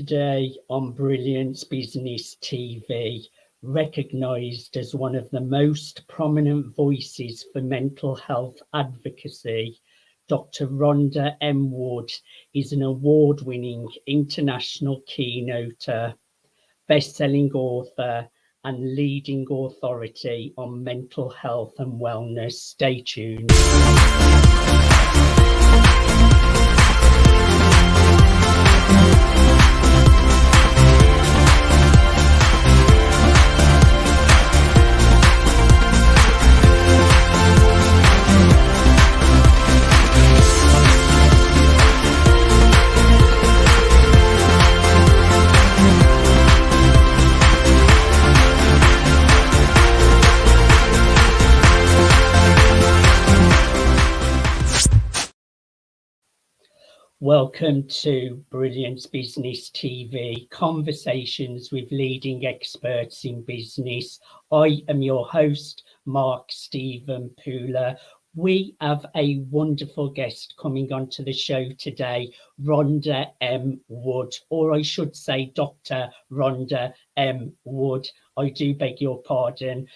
today on Brilliance Business TV, recognised as one of the most prominent voices for mental health advocacy. Dr. Rhonda M is an award-winning international keynoter, best-selling author, and leading authority on mental health and wellness. Stay tuned. Welcome to Brilliance Business TV, conversations with leading experts in business. I am your host, Mark Stephen Pooler. We have a wonderful guest coming onto the show today, Rhonda M. Wood, or I should say Dr. Rhonda M. Wood. I do beg your pardon.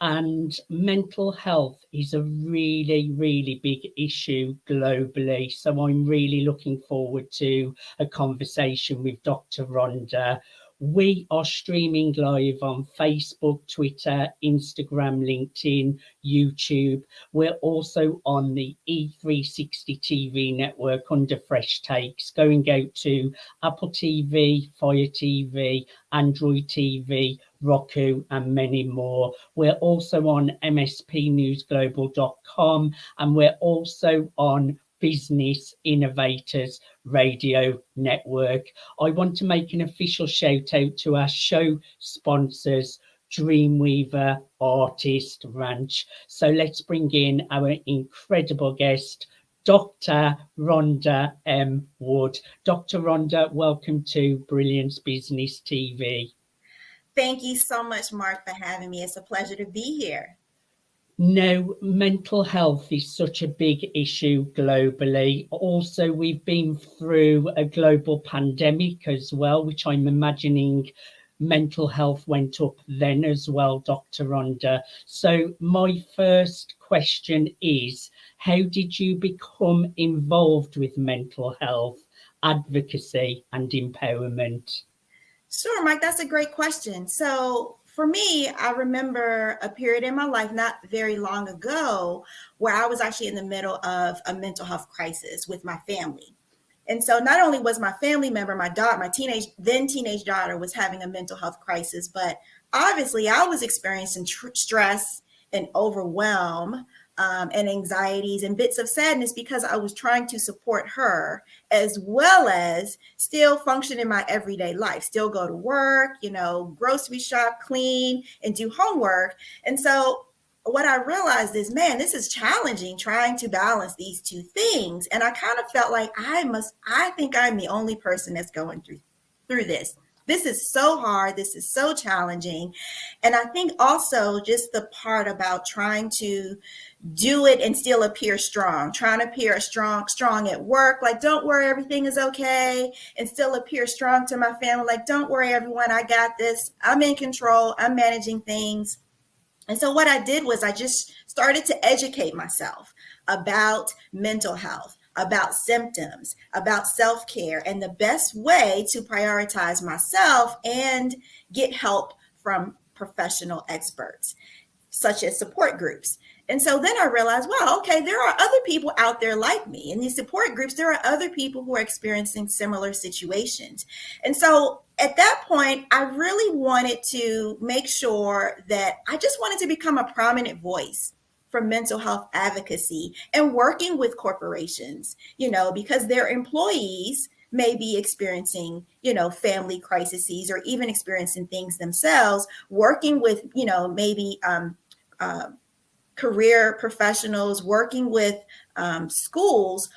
And mental health is a really, really big issue globally. So I'm really looking forward to a conversation with Dr. Rhonda. We are streaming live on Facebook, Twitter, Instagram, LinkedIn, YouTube. We're also on the E360 TV network under Fresh Takes, going out to Apple TV, Fire TV, Android TV, Roku, and many more. We're also on MSPNewsGlobal.com, and we're also on Business Innovators Radio Network. I want to make an official shout out to our show sponsors, Dreamweaver Artist Ranch. So let's bring in our incredible guest, Dr. Rhonda M. Wood. Dr. Rhonda, welcome to Brilliance Business TV. Thank you so much, Mark, for having me. It's a pleasure to be here. No, mental health is such a big issue globally. Also, we've been through a global pandemic as well, which I'm imagining mental health went up then as well, Dr. Rhonda. So my first question is, how did you become involved with mental health, advocacy, and empowerment? Sure, Mike, that's a great question. So for me, I remember a period in my life not very long ago where I was actually in the middle of a mental health crisis with my family. And so not only was my family member, my daughter, my teenage daughter was having a mental health crisis, but obviously I was experiencing stress and overwhelm and anxieties and bits of sadness because I was trying to support her as well as still function in my everyday life, still go to work, grocery shop, clean, and do homework. And so what I realized is, man, this is challenging trying to balance these two things. And I kind of felt like I think I'm the only person that's going through this. This is so hard. This is so challenging. And I think also just the part about trying to do it and still appear strong, trying to appear strong at work. Like, don't worry, everything is okay. And still appear strong to my family. Like, don't worry, everyone, I got this. I'm in control. I'm managing things. And so what I did was I just started to educate myself about mental health, about symptoms, about self-care, and the best way to prioritize myself and get help from professional experts, such as support groups. And so then I realized, well, okay, there are other people out there like me. In these support groups, there are other people who are experiencing similar situations. And so at that point, I really wanted to make sure that I just wanted to become a prominent voice for mental health advocacy and working with corporations, because their employees may be experiencing, family crises or even experiencing things themselves, working with, maybe career professionals, working with schools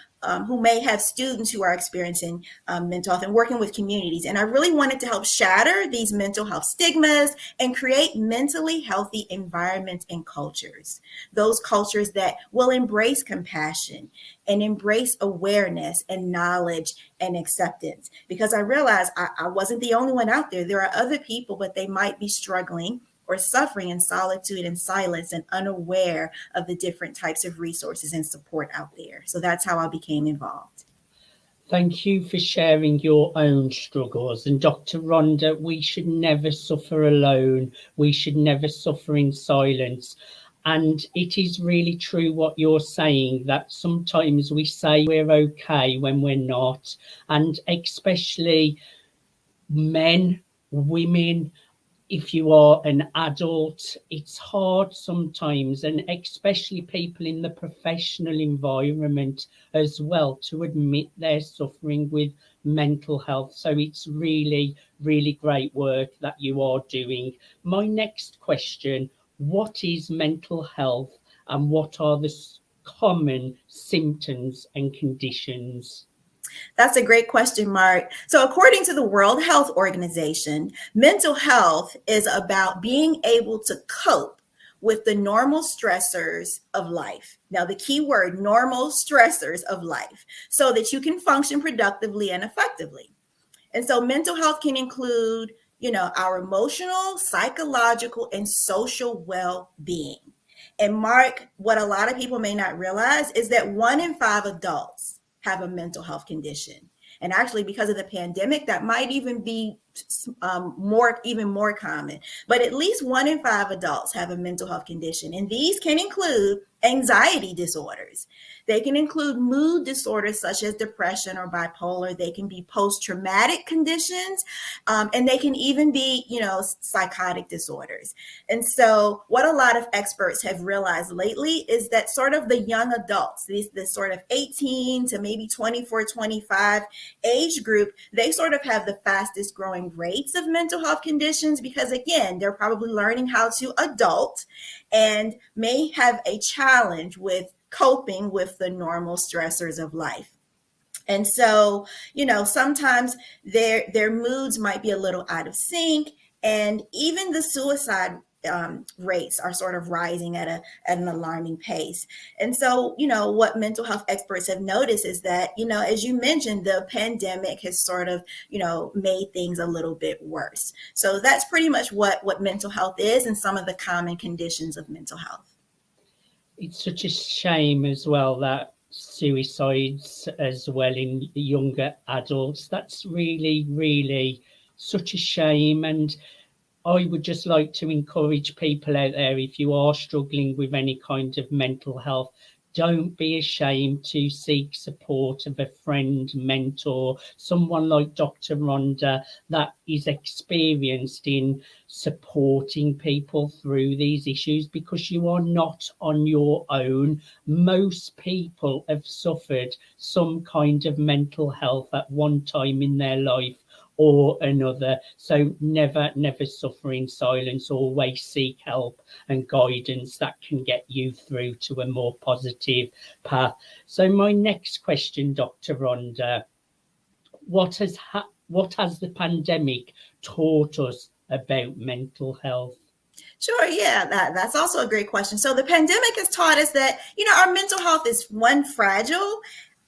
who may have students who are experiencing mental health and working with communities. And I really wanted to help shatter these mental health stigmas and create mentally healthy environments and cultures. Those cultures that will embrace compassion and embrace awareness and knowledge and acceptance. Because I realized I wasn't the only one out there. There are other people, but they might be struggling or suffering in solitude and silence and unaware of the different types of resources and support out there. So that's how I became involved. Thank you for sharing your own struggles. And Dr. Rhonda, we should never suffer alone. We should never suffer in silence. And it is really true what you're saying, that sometimes we say we're okay when we're not. And especially men, women, if you are an adult, it's hard sometimes, and especially people in the professional environment as well, to admit they're suffering with mental health. So it's really, really great work that you are doing. My next question, what is mental health and what are the common symptoms and conditions? That's a great question, Mark. So, according to the World Health Organization, mental health is about being able to cope with the normal stressors of life. Now, the key word, normal stressors of life, so that you can function productively and effectively. And so, mental health can include, our emotional, psychological, and social well-being. And Mark, what a lot of people may not realize is that 1 in 5 adults have a mental health condition. And actually, because of the pandemic, that might even be even more common. But at least 1 in 5 adults have a mental health condition. And these can include anxiety disorders. They can include mood disorders such as depression or bipolar. They can be post-traumatic conditions, and they can even be, psychotic disorders. And so what a lot of experts have realized lately is that sort of the young adults, this sort of 18 to maybe 24, 25 age group, they sort of have the fastest growing rates of mental health conditions because, again, they're probably learning how to adult and may have a challenge with coping with the normal stressors of life. And so, sometimes their moods might be a little out of sync, and even the suicide rates are sort of rising at an alarming pace. And so, what mental health experts have noticed is that, as you mentioned, the pandemic has sort of, made things a little bit worse. So that's pretty much what mental health is and some of the common conditions of mental health. It's such a shame as well that suicides as well in younger adults. That's really, really such a shame. And I would just like to encourage people out there, if you are struggling with any kind of mental health, don't be ashamed to seek support of a friend, mentor, someone like Dr. Rhonda that is experienced in supporting people through these issues, because you are not on your own. Most people have suffered some kind of mental health at one time in their life or another. So never suffer in silence. Always seek help and guidance that can get you through to a more positive path. So my next question, Dr. Rhonda, what has the pandemic taught us about mental health? Sure. Yeah, that's also a great question. So the pandemic has taught us that, our mental health is one, fragile,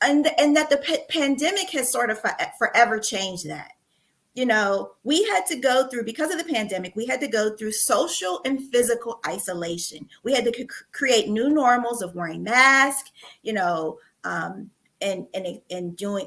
and that the pandemic has sort of forever changed that. We had to go through, because of the pandemic, we had to go through social and physical isolation. We had to create new normals of wearing masks, and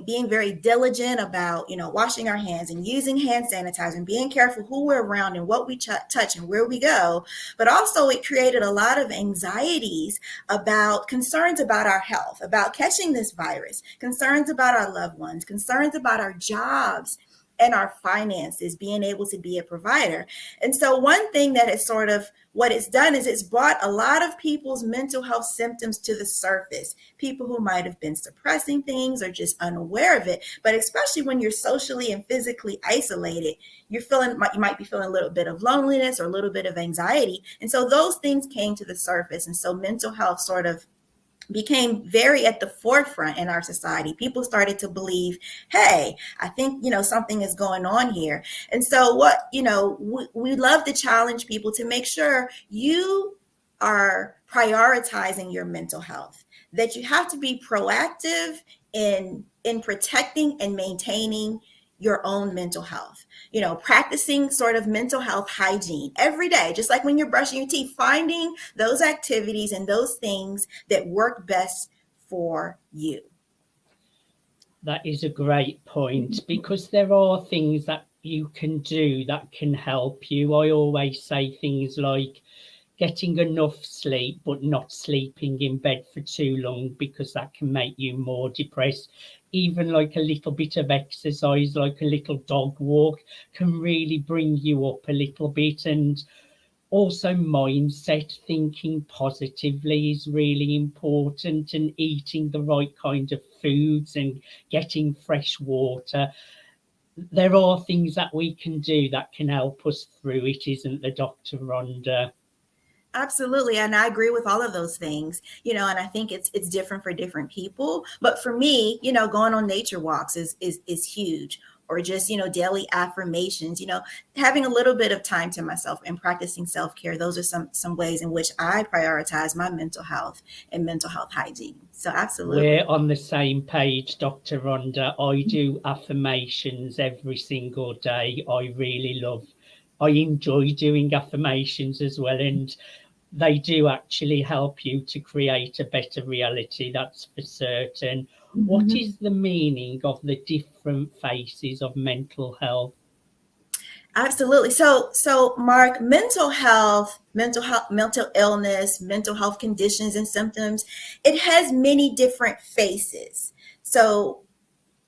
being very diligent about, washing our hands and using hand sanitizer and being careful who we're around and what we touch and where we go. But also it created a lot of anxieties about concerns about our health, about catching this virus, concerns about our loved ones, concerns about our jobs and our finances, being able to be a provider. And so one thing that is sort of what it's done is it's brought a lot of people's mental health symptoms to the surface, people who might have been suppressing things or just unaware of it. But especially when you're socially and physically isolated, you might be feeling a little bit of loneliness or a little bit of anxiety. And so those things came to the surface. And so mental health sort of became very at the forefront in our society. People started to believe, hey, I think, something is going on here. And so we love to challenge people to make sure you are prioritizing your mental health, that you have to be proactive in protecting and maintaining your own mental health, practicing sort of mental health hygiene every day, just like when you're brushing your teeth, finding those activities and those things that work best for you. That is a great point, because there are things that you can do that can help you. I always say things like getting enough sleep, but not sleeping in bed for too long, because that can make you more depressed. Even like a little bit of exercise, like a little dog walk, can really bring you up a little bit. And also mindset, thinking positively is really important, and eating the right kind of foods and getting fresh water. There are things that we can do that can help us through it, isn't there, Dr. Rhonda? Absolutely. And I agree with all of those things, and I think it's different for different people. But for me, going on nature walks is huge. Or just, daily affirmations, having a little bit of time to myself and practicing self-care. Those are some ways in which I prioritize my mental health and mental health hygiene. So absolutely. We're on the same page, Dr. Rhonda. I do affirmations every single day. I enjoy doing affirmations as well. And they do actually help you to create a better reality, that's for certain. Mm-hmm. What is the meaning of the different phases of mental health? Absolutely. So Mark, mental illness, mental health conditions and symptoms, it has many different faces. So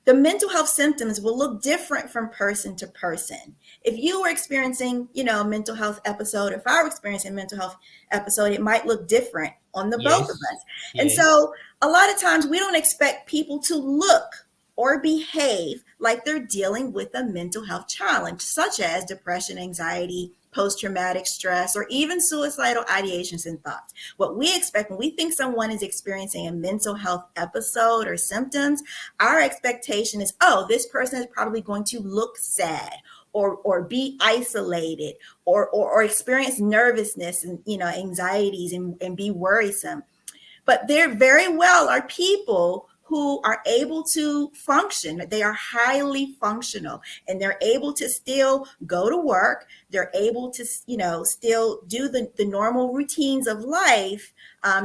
the mental health symptoms will look different from person to person. If you were experiencing, a mental health episode, if I were experiencing a mental health episode, it might look different on the both of us. And so a lot of times we don't expect people to look or behave like they're dealing with a mental health challenge, such as depression, anxiety, post-traumatic stress, or even suicidal ideations and thoughts. What we expect when we think someone is experiencing a mental health episode or symptoms, our expectation is, oh, this person is probably going to look sad or be isolated or experience nervousness and anxieties and be worrisome. But there very well are people who are able to function. They are highly functional and they're able to still go to work. They're able to, still do the normal routines of life.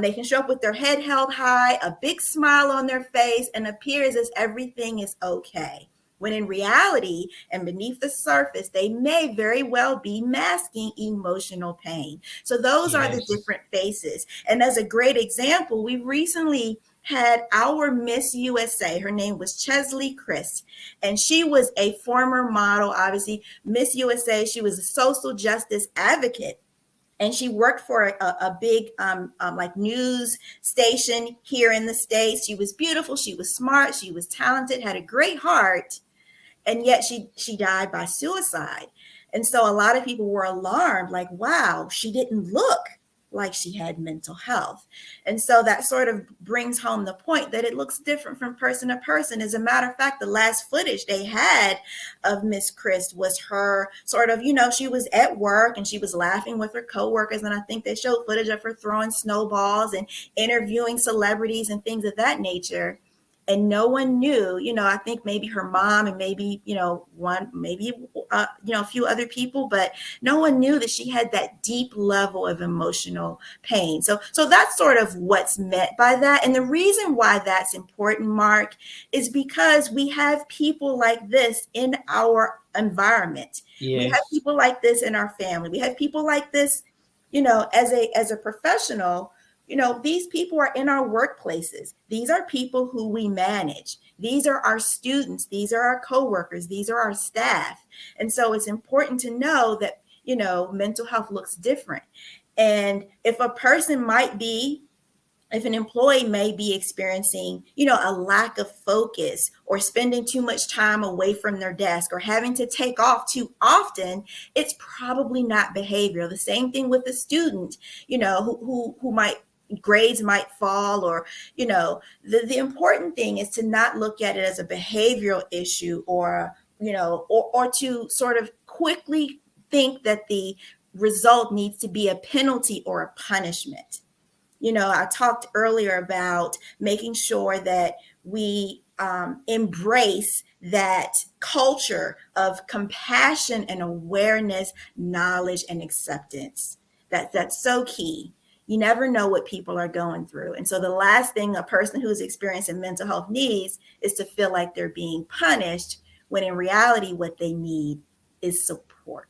They can show up with their head held high, a big smile on their face, and appears as everything is okay. When in reality and beneath the surface, they may very well be masking emotional pain. So those are the different faces. And as a great example, we recently had our Miss USA. Her name was Chesley Christ, and she was a former model, obviously Miss USA. She was a social justice advocate. And she worked for a big like news station here in the States. She was beautiful. She was smart. She was talented, had a great heart. And yet she died by suicide. And so a lot of people were alarmed, like, wow, she didn't look like she had mental health. And so that sort of brings home the point that it looks different from person to person. As a matter of fact, the last footage they had of Miss Christ was her sort of, she was at work and she was laughing with her coworkers. And I think they showed footage of her throwing snowballs and interviewing celebrities and things of that nature. And no one knew, I think maybe her mom and maybe, a few other people, but no one knew that she had that deep level of emotional pain. So that's sort of what's meant by that. And the reason why that's important, Mark, is because we have people like this in our environment. We have people like this in our family. We have people like this, as a professional. These people are in our workplaces. These are people who we manage. These are our students. These are our coworkers. These are our staff. And so it's important to know that, mental health looks different. And if an employee may be experiencing, a lack of focus or spending too much time away from their desk or having to take off too often, it's probably not behavioral. The same thing with a student, who might grades might fall, or, the important thing is to not look at it as a behavioral issue, or, or to sort of quickly think that the result needs to be a penalty or a punishment. I talked earlier about making sure that we embrace that culture of compassion and awareness, knowledge, and acceptance. That's so key. You never know what people are going through. And so the last thing a person who's experiencing mental health needs is to feel like they're being punished, when in reality, what they need is support.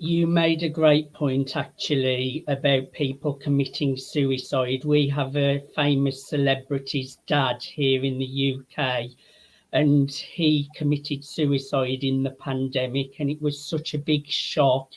You made a great point, actually, about people committing suicide. We have a famous celebrity's dad here in the UK, and he committed suicide in the pandemic, and it was such a big shock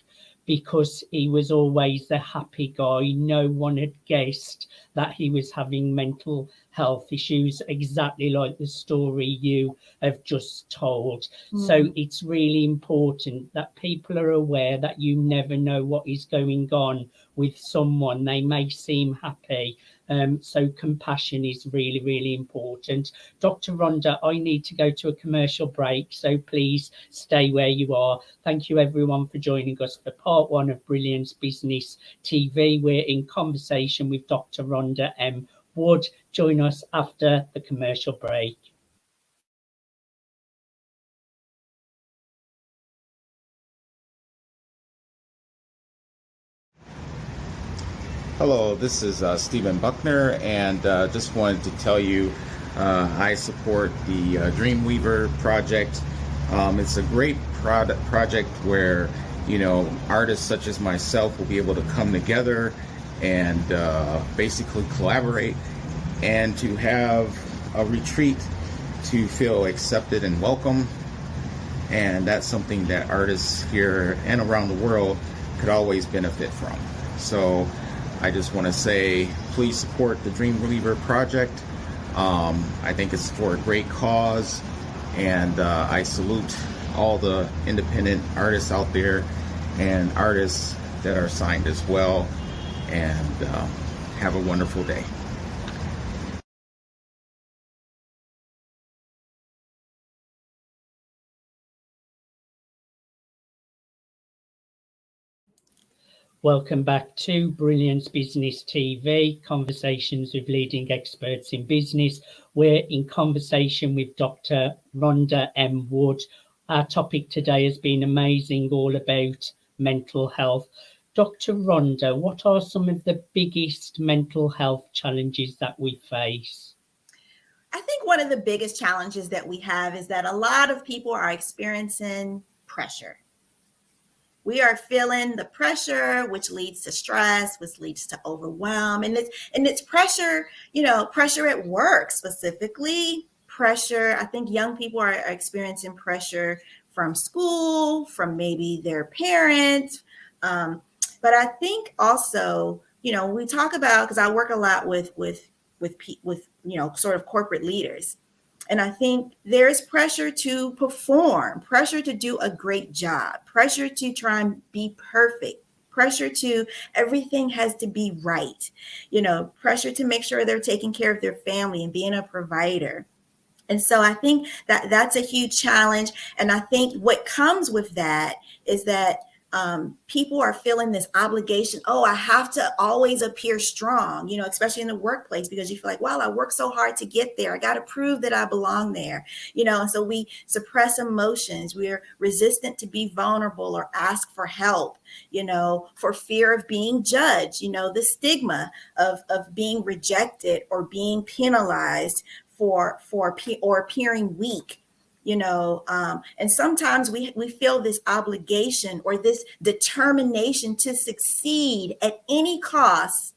because he was always the happy guy. No one had guessed that he was having mental health issues, exactly like the story you have just told. So it's really important that people are aware that you never know what is going on with someone. They may seem happy. So compassion is really, really important. Dr. Rhonda, I need to go to a commercial break, so please stay where you are. Thank you everyone for joining us for part 1 of Brilliance Business TV. We're in conversation with Dr. Rhonda M. Wood. Join us after the commercial break. Hello, this is Stephen Buckner, and just wanted to tell you I support the Dreamweaver project. It's a great project where, artists such as myself will be able to come together and basically collaborate and to have a retreat to feel accepted and welcome. And that's something that artists here and around the world could always benefit from. So I just want to say, please support the Dreamweaver project. I think it's for a great cause, and I salute all the independent artists out there and artists that are signed as well. And have a wonderful day. Welcome back to Brilliance Business TV, conversations with leading experts in business. We're in conversation with Dr. Rhonda M. Wood. Our topic today has been amazing, all about mental health. Dr. Rhonda, what are some of the biggest mental health challenges that we face? I think one of the biggest challenges that we have is that a lot of people are experiencing pressure. We are feeling the pressure, which leads to stress, which leads to overwhelm. And it's pressure, pressure at work specifically, pressure. I think young people are experiencing pressure from school, from maybe their parents. But I think also, we talk about, because I work a lot with sort of corporate leaders. And I think there's pressure to perform, pressure to do a great job, pressure to try and be perfect, pressure to everything has to be right, pressure to make sure they're taking care of their family and being a provider. And so I think that that's a huge challenge. And I think what comes with that is that people are feeling this obligation. Oh, I have to always appear strong, especially in the workplace, because you feel like, wow, I worked so hard to get there. I got to prove that I belong there, and so we suppress emotions. We're resistant to be vulnerable or ask for help, for fear of being judged, the stigma of being rejected or being penalized or appearing weak. And sometimes we feel this obligation or this determination to succeed at any cost,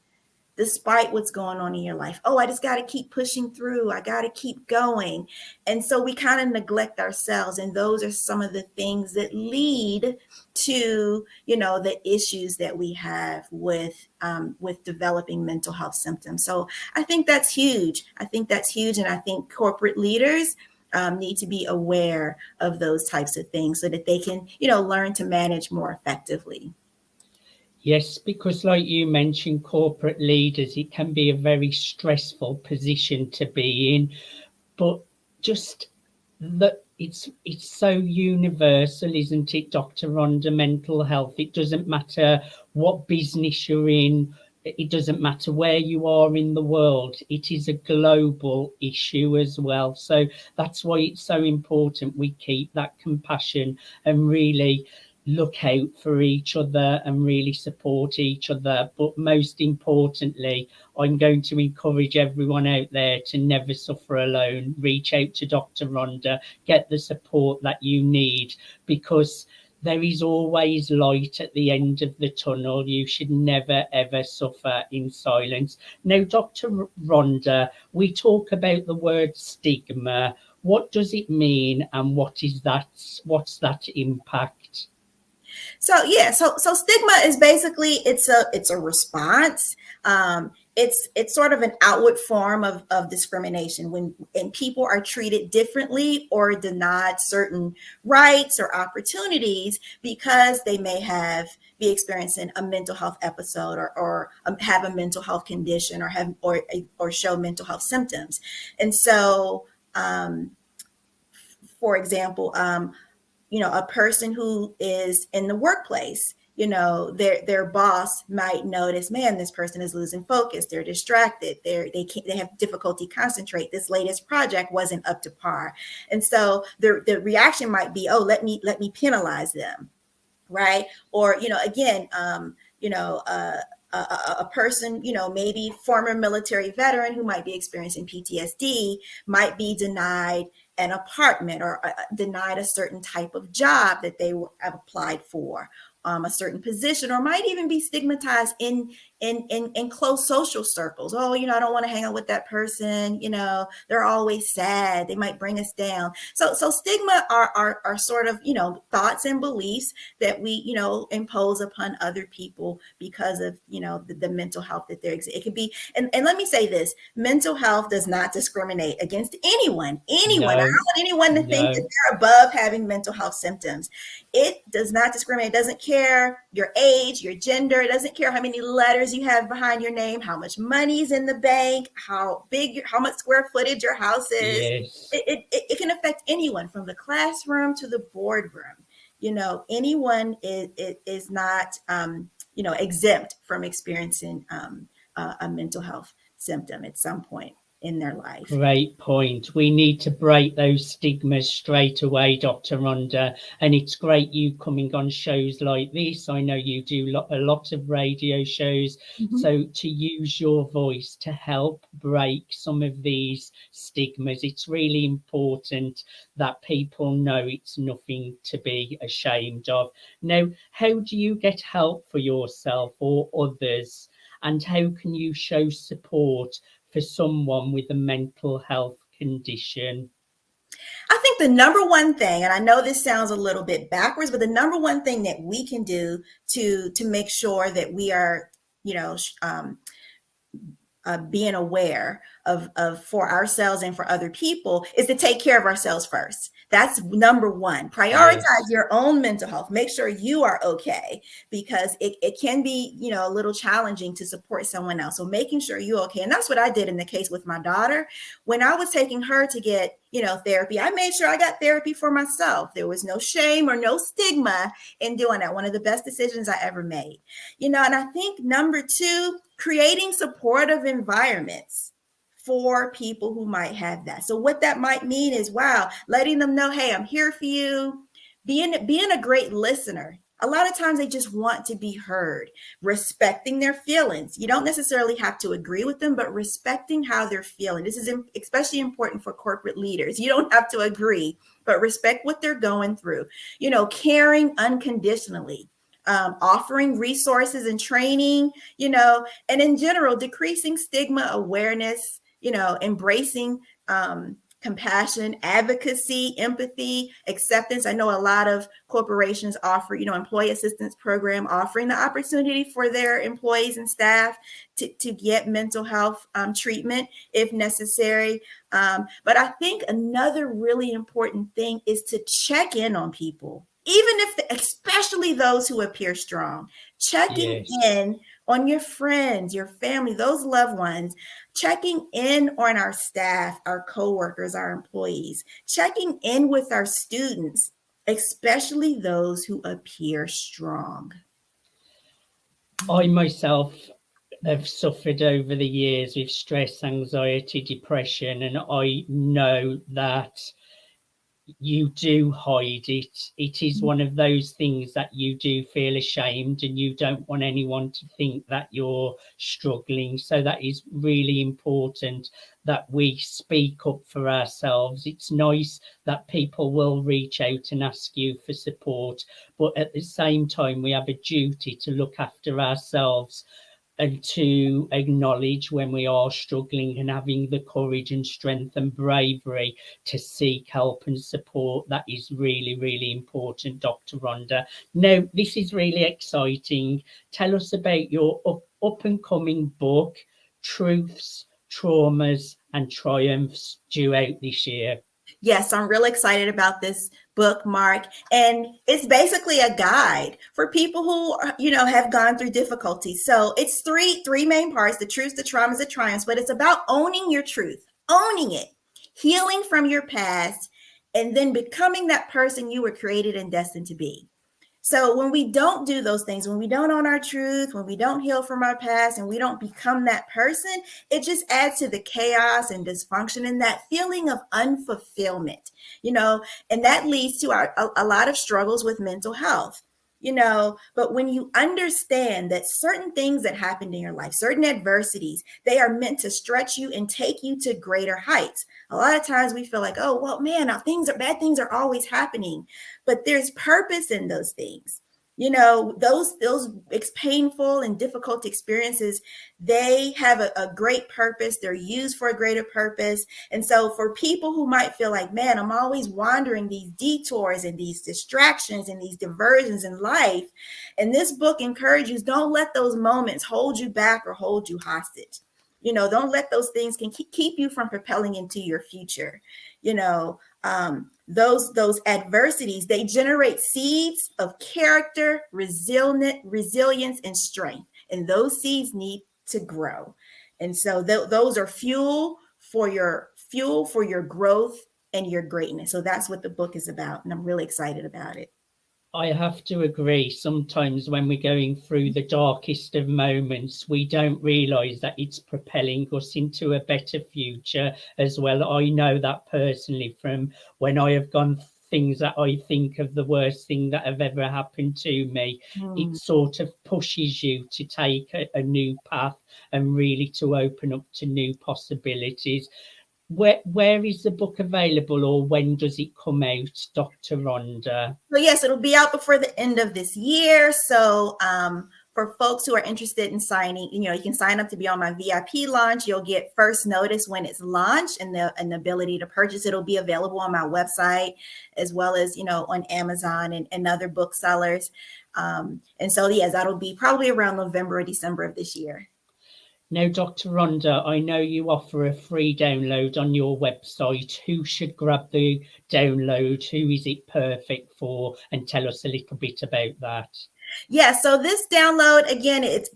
despite what's going on in your life. Oh, I just got to keep pushing through. I got to keep going. And so we kind of neglect ourselves. And those are some of the things that lead to, the issues that we have with developing mental health symptoms. So I think that's huge. And I think corporate leaders need to be aware of those types of things so that they can, learn to manage more effectively. Yes, because like you mentioned, corporate leaders, it can be a very stressful position to be in, but just that it's so universal, isn't it, Dr. Rhonda? Mental health. It doesn't matter what business you're in. It doesn't matter where you are in the world. It is a global issue as well. So that's why it's so important we keep that compassion and really look out for each other and really support each other. But most importantly, I'm going to encourage everyone out there to never suffer alone. Reach out to Dr. Rhonda, get the support that you need, because there is always light at the end of the tunnel. You should never, ever suffer in silence. Now, Dr. Rhonda, we talk about the word stigma. What does it mean, and what is that? What's that impact? So yeah, so stigma is basically it's a response. It's sort of an outward form of discrimination when people are treated differently or denied certain rights or opportunities because they may be experiencing a mental health episode or have a mental health condition or show mental health symptoms. And so, for example, a person who is in the workplace, their boss might notice, man, this person is losing focus. They're distracted. They have difficulty concentrate. This latest project wasn't up to par. And so the reaction might be, oh, let me penalize them. Right. Or, again, a person, maybe former military veteran who might be experiencing PTSD might be denied an apartment or denied a certain type of job that they have applied for, a certain position, or might even be stigmatized in close social circles. Oh, I don't want to hang out with that person. They're always sad. They might bring us down. So stigma are sort of, thoughts and beliefs that we, impose upon other people because of, the mental health that it could be. And let me say this, mental health does not discriminate against anyone. No, I don't want anyone to think that they're above having mental health symptoms. It does not discriminate. It doesn't care your age, your gender. It doesn't care how many letters you have behind your name, how much money is in the bank, how much square footage your house is. yes. It can affect anyone from the classroom to the boardroom. Anyone is not, exempt from experiencing a mental health symptom at some point in their life. Great point. We need to break those stigmas straight away, Dr. Rhonda. And it's great you coming on shows like this. I know you do a lot of radio shows. Mm-hmm. So to use your voice to help break some of these stigmas, it's really important that people know it's nothing to be ashamed of. Now, how do you get help for yourself or others? And how can you show support for someone with a mental health condition? I think the number one thing, and I know this sounds a little bit backwards, but the number one thing that we can do to make sure that we are, being aware of for ourselves and for other people is to take care of ourselves first. That's number one. Prioritize your own mental health. Make sure you are okay, because it can be, a little challenging to support someone else. So making sure you're okay. And that's what I did in the case with my daughter. When I was taking her to get, therapy, I made sure I got therapy for myself. There was no shame or no stigma in doing that. One of the best decisions I ever made. And I think number two, creating supportive environments for people who might have that. So what that might mean is, letting them know, hey, I'm here for you. Being a great listener. A lot of times they just want to be heard, respecting their feelings. You don't necessarily have to agree with them, but respecting how they're feeling. This is especially important for corporate leaders. You don't have to agree, but respect what they're going through. Caring unconditionally. Offering resources and training, and in general, decreasing stigma, awareness, embracing compassion, advocacy, empathy, acceptance. I know a lot of corporations offer, employee assistance program, offering the opportunity for their employees and staff to get mental health treatment if necessary. But I think another really important thing is to check in on people. especially those who appear strong, checking Yes. in on your friends, your family, those loved ones, checking in on our staff, our coworkers, our employees, checking in with our students, especially those who appear strong. I myself have suffered over the years with stress, anxiety, depression, and I know that you do hide it. It is one of those things that you do feel ashamed and you don't want anyone to think that you're struggling. So that is really important that we speak up for ourselves. It's nice that people will reach out and ask you for support, but at the same time, we have a duty to look after ourselves and to acknowledge when we are struggling, and having the courage and strength and bravery to seek help and support. That is really, really important, Dr. Rhonda. Now, this is really exciting. Tell us about your up and coming book, Truths, Traumas and Triumphs, due out this year. Yes, I'm real excited about this book, Mark. And it's basically a guide for people who, have gone through difficulties. So it's three main parts: the truths, the traumas, the triumphs, but it's about owning your truth, owning it, healing from your past, and then becoming that person you were created and destined to be. So when we don't do those things, when we don't own our truth, when we don't heal from our past, and we don't become that person, it just adds to the chaos and dysfunction and that feeling of unfulfillment, and that leads to a lot of struggles with mental health. But when you understand that certain things that happened in your life, certain adversities, they are meant to stretch you and take you to greater heights. A lot of times we feel like, oh, well, man, bad things are always happening, but there's purpose in those things. Those painful and difficult experiences, they have a great purpose. They're used for a greater purpose. And so for people who might feel like, man, I'm always wandering these detours and these distractions and these diversions in life, and this book encourages, don't let those moments hold you back or hold you hostage. Don't let those things can keep you from propelling into your future. Those adversities, they generate seeds of character, resilience, and strength. And those seeds need to grow. And so those are fuel for your growth and your greatness. So that's what the book is about. And I'm really excited about it. I have to agree. Sometimes when we're going through the darkest of moments, we don't realize that it's propelling us into a better future as well. I know that personally from when I have gone things that I think of the worst thing that have ever happened to me. It sort of pushes you to take a new path and really to open up to new possibilities. Where is the book available, or when does it come out, Dr. Rhonda? So yes, it'll be out before the end of this year. So for folks who are interested in signing, you can sign up to be on my VIP launch. You'll get first notice when it's launched and the ability to purchase. It'll be available on my website as well as, on Amazon and other booksellers. And so, yes, that'll be probably around November or December of this year. Now, Dr. Rhonda, I know you offer a free download on your website. Who should grab the download? Who is it perfect for? And tell us a little bit about that. Yeah, so this download, again, it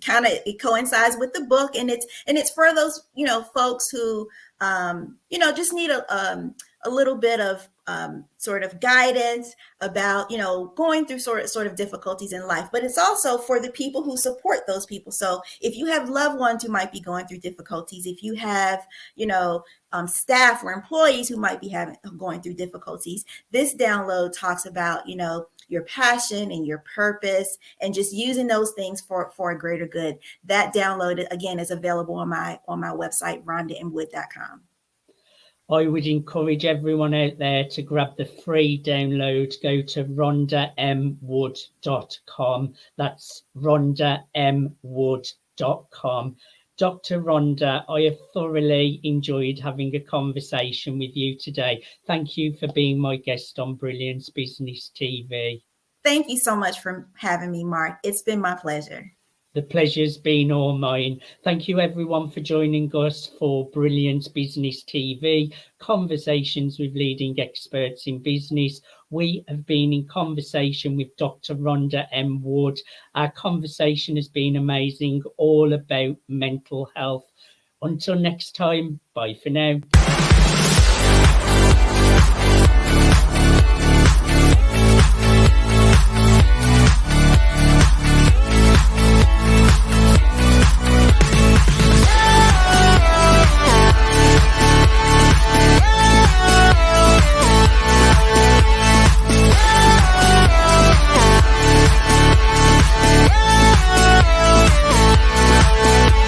coincides with the book, and it's for those folks who just need a little bit of sort of guidance about going through sort of difficulties in life. But it's also for the people who support those people. So if you have loved ones who might be going through difficulties, if you have staff or employees who might be going through difficulties, this download talks about your passion and your purpose, and just using those things for a greater good. That download, again, is available on my website, rhondamwood.com. I would encourage everyone out there to grab the free download. Go to rhondamwood.com. That's rhondamwood.com. Dr. Rhonda, I have thoroughly enjoyed having a conversation with you today. Thank you for being my guest on Brilliance Business TV. Thank you so much for having me, Mark. It's been my pleasure. The pleasure's been all mine. Thank you everyone for joining us for Brilliance Business TV, conversations with leading experts in business. We have been in conversation with Dr. Rhonda M. Wood. Our conversation has been amazing, all about mental health. Until next time, bye for now.